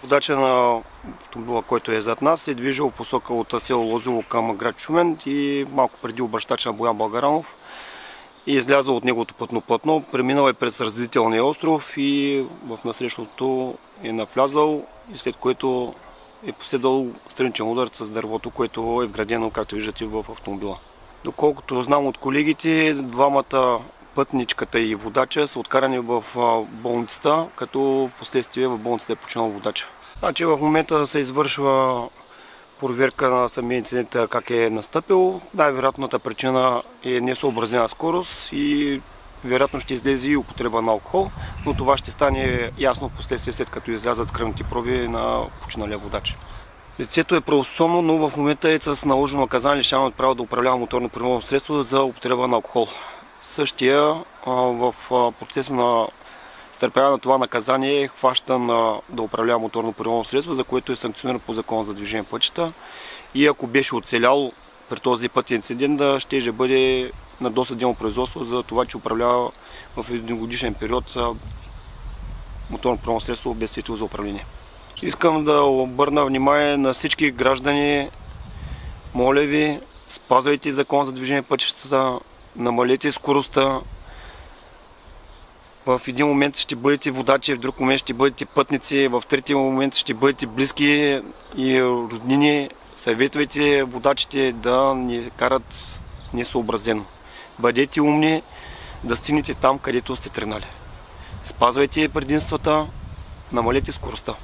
Водача на автомобила, който е зад нас, е движил в посока от село Лозово към град Шумен и малко преди обръщача на Боян Българанов е излязъл от неговото пътно платно, преминал е през Разделителния остров и в насрещното е навлязал, и след което е последвал страничен удар с дървото, което е вградено, както виждате, в автомобила. Доколкото знам от колегите, двамата, пътничката и водача, са откарани в болницата, като в последствие в болницата е починал водача. Значи в момента се извършва проверка на самия инцидент как е настъпил. Най-вероятната причина е несъобразена скорост и вероятно ще излезе и употреба на алкохол, но това ще стане ясно в последствие, след като излязат кръвните проби на починалия водач. Лицето е правоспособно, но в момента е с наложено наказание лишаване от право да управлява моторно превозно средство за употреба на алкохол. Същия в процеса на изтърпяване на това наказание е хващан да управлява моторно превозно средство, за което е санкциониран по Закона за движение по пътищата. И ако беше оцелял при този пътен инцидент, ще бъде на досъдебно производство за това, че управлява в едногодишен период моторно превозно средство без светило за управление. Искам да обърна внимание на всички граждани. Моля ви, спазвайте Закон за движение по пътищата, намалете скоростта. В един момент ще бъдете водачи, в друг момент ще бъдете пътници, в третия момент ще бъдете близки и роднини. Съветвайте водачите да не карат несъобразено. Бъдете умни да стигнете там, където сте тръгнали. Спазвайте предимствата, намалете скоростта.